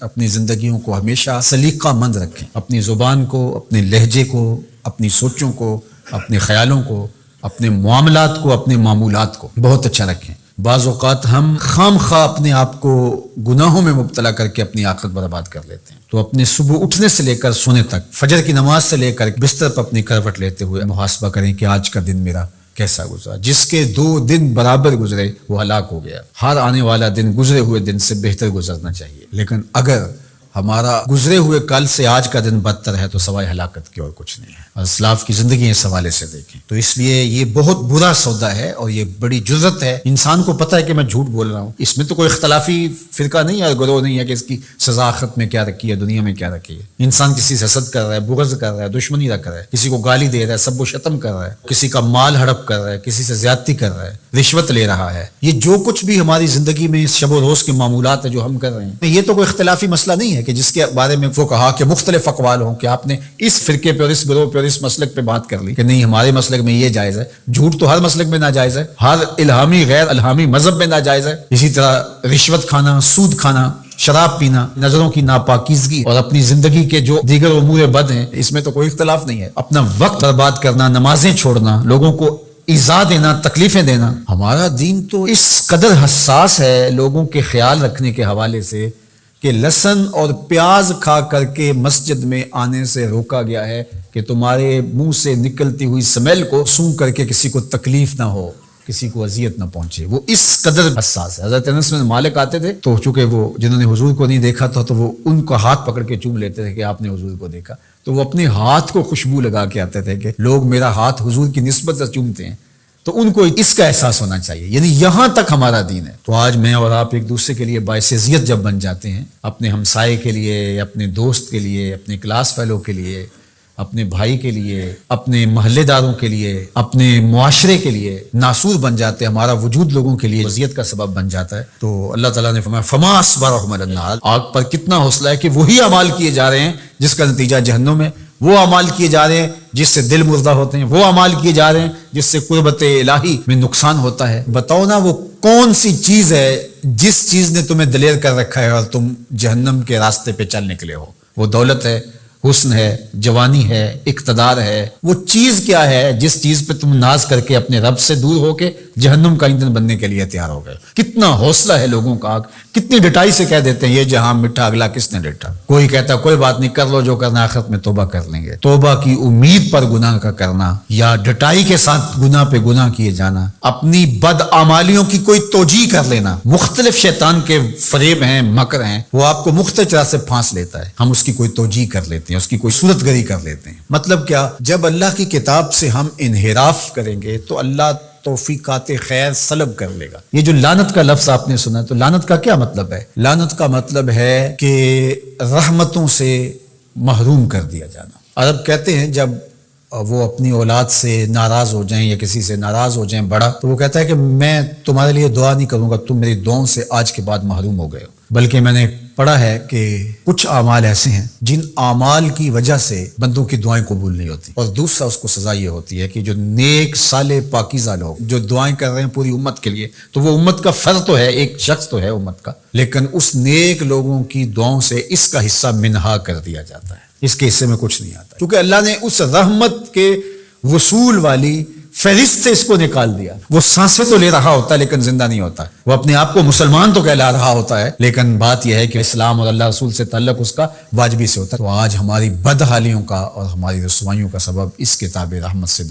اپنی زندگیوں کو ہمیشہ سلیقہ مند رکھیں، اپنی زبان کو، اپنے لہجے کو، اپنی سوچوں کو، اپنے خیالوں کو، اپنے معاملات کو، اپنے معمولات کو بہت اچھا رکھیں۔ بعض اوقات ہم خام خواہ اپنے آپ کو گناہوں میں مبتلا کر کے اپنی آخرت برباد کر لیتے ہیں۔ تو اپنے صبح اٹھنے سے لے کر سونے تک، فجر کی نماز سے لے کر بستر پر اپنی کروٹ لیتے ہوئے محاسبہ کریں کہ آج کا دن میرا کیسا گزرا۔ جس کے 2 دن برابر گزرے وہ ہلاک ہو گیا۔ ہر آنے والا دن گزرے ہوئے دن سے بہتر گزرنا چاہیے، لیکن اگر ہمارا گزرے ہوئے کل سے آج کا دن بدتر ہے تو سوائے ہلاکت کی اور کچھ نہیں ہے۔ اور اسلاف کی زندگی اس حوالے سے دیکھیں تو اس لیے یہ بہت برا سودا ہے اور یہ بڑی جرت ہے۔ انسان کو پتہ ہے کہ میں جھوٹ بول رہا ہوں، اس میں تو کوئی اختلافی فرقہ نہیں ہے، گروہ نہیں ہے کہ اس کی سزا آخرت میں کیا رکھی ہے، دنیا میں کیا رکھی ہے۔ انسان کسی سے حسد کر رہا ہے، بغض کر رہا ہے، دشمنی رکھ رہا ہے، کسی کو گالی دے رہا ہے، سب و شتم کر رہا ہے، کسی کا مال ہڑپ کر رہا ہے، کسی سے زیادتی کر رہا ہے، رشوت لے رہا ہے، یہ جو کچھ بھی ہماری زندگی میں اس شب و روز کے معمولات ہیں جو ہم کر رہے ہیں، یہ تو کوئی اختلافی مسئلہ نہیں ہے کہ جس کے بارے میں وہ کہا کہ مختلف اقوال ہوں کہ آپ نے اس فرقے پہ اور اس گروہ پہ اور اس مسلک پہ بات کر لی کہ نہیں ہمارے مسلک میں یہ جائز ہے۔ جھوٹ تو ہر مسلک میں ناجائز ہے، ہر الہامی غیر الہامی مذہب میں ناجائز ہے۔ اسی طرح رشوت کھانا، سود کھانا، شراب پینا، نظروں کی ناپاکیزگی اور اپنی زندگی کے جو دیگر امور بد ہیں اس میں تو کوئی اختلاف نہیں ہے۔ اپنا وقت برباد کرنا، نمازیں چھوڑنا، لوگوں کو ایذا دینا، تکلیفیں دینا، ہمارا دین تو اس قدر حساس ہے لوگوں کے خیال رکھنے کے حوالے سے کہ لہسن اور پیاز کھا کر کے مسجد میں آنے سے روکا گیا ہے کہ تمہارے منہ سے نکلتی ہوئی سمیل کو سونگھ کر کے کسی کو تکلیف نہ ہو، کسی کو اذیت نہ پہنچے۔ وہ اس قدر حساس ہے۔ حضرت انس بن مالک آتے تھے تو چونکہ وہ جنہوں نے حضور کو نہیں دیکھا تھا تو وہ ان کا ہاتھ پکڑ کے چوم لیتے تھے کہ آپ نے حضور کو دیکھا، تو وہ اپنے ہاتھ کو خوشبو لگا کے آتے تھے کہ لوگ میرا ہاتھ حضور کی نسبت سے چومتے ہیں، تو ان کو اس کا احساس ہونا چاہیے، یعنی یہاں تک ہمارا دین ہے۔ تو آج میں اور آپ ایک دوسرے کے لیے باعث اذیت جب بن جاتے ہیں، اپنے ہمسائے کے لیے، اپنے دوست کے لیے، اپنے کلاس فیلو کے لیے، اپنے بھائی کے لیے، اپنے محلے داروں کے لیے، اپنے معاشرے کے لیے ناسور بن جاتے ہیں، ہمارا وجود لوگوں کے لیے اذیت کا سبب بن جاتا ہے، تو اللہ تعالیٰ نے فرمایا فما اصبرهم علی النار، آگ پر کتنا حوصلہ ہے کہ وہی اعمال کیے جا رہے ہیں جس کا نتیجہ جہنم ہے، وہ اعمال کیے جا رہے ہیں جس سے دل مردہ ہوتے ہیں، وہ اعمال کیے جا رہے ہیں جس سے قربت الہی میں نقصان ہوتا ہے۔ بتاؤ نا وہ کون سی چیز ہے جس چیز نے تمہیں دلیر کر رکھا ہے اور تم جہنم کے راستے پہ چل نکلے ہو؟ وہ دولت ہے، حسن ہے، جوانی ہے، اقتدار ہے۔ وہ چیز کیا ہے جس چیز پہ تم ناز کر کے اپنے رب سے دور ہو کے جہنم کا ایندھن بننے کے لیے تیار ہو گئے؟ کتنا حوصلہ ہے لوگوں کا، کتنی ڈٹائی سے کہہ دیتے ہیں یہ جہاں میٹھا اگلا کس نے ڈٹا۔ کوئی کہتا ہے کوئی بات نہیں، کر لو جو کرنا، آخرت میں توبہ کر لیں گے۔ توبہ کی امید پر گناہ کا کرنا یا ڈٹائی کے ساتھ گناہ پہ گناہ کیے جانا، اپنی بد اعمالیوں کی کوئی توجیہ کر لینا، مختلف شیطان کے فریب ہیں، مکر ہیں، وہ آپ کو مختلف طرح سے پھانس لیتا ہے، ہم اس کی کوئی توجیہ کر لیتے ہیں، اس کی کوئی صورت گری کر لیتے ہیں۔ مطلب کیا؟ جب اللہ کی کتاب سے ہم انحراف کریں گے تو اللہ توفیقات خیر سلب کر لے گا۔ یہ جو لعنت کا لفظ آپ نے سنا، تو لعنت کا کیا مطلب ہے؟ لعنت کا مطلب ہے کہ رحمتوں سے محروم کر دیا جانا۔ عرب کہتے ہیں جب وہ اپنی اولاد سے ناراض ہو جائیں یا کسی سے ناراض ہو جائیں بڑا، تو وہ کہتا ہے کہ میں تمہارے لیے دعا نہیں کروں گا، تم میری دعاؤں سے آج کے بعد محروم ہو گئے ہو۔ بلکہ میں نے پڑھا ہے کہ کچھ اعمال ایسے ہیں جن اعمال کی وجہ سے بندوں کی دعائیں قبول نہیں ہوتی، اور دوسرا اس کو سزا یہ ہوتی ہے کہ جو نیک صالح پاکیزہ لوگ جو دعائیں کر رہے ہیں پوری امت کے لیے، تو وہ امت کا فرد تو ہے، ایک شخص تو ہے امت کا، لیکن اس نیک لوگوں کی دعاؤں سے اس کا حصہ منہا کر دیا جاتا ہے، اس کے حصے میں کچھ نہیں آتا، کیونکہ اللہ نے اس رحمت کے وصول والی فہرست سے اس کو نکال دیا۔ وہ سانسیں تو لے رہا ہوتا ہے لیکن زندہ نہیں ہوتا، وہ اپنے آپ کو مسلمان تو کہلا رہا ہوتا ہے، لیکن بات یہ ہے کہ اسلام اور اللہ رسول سے تعلق اس کا واجبی سے ہوتا ہے۔ تو آج ہماری بدحالیوں کا اور ہماری رسوائیوں کا سبب اس کتاب رحمت سے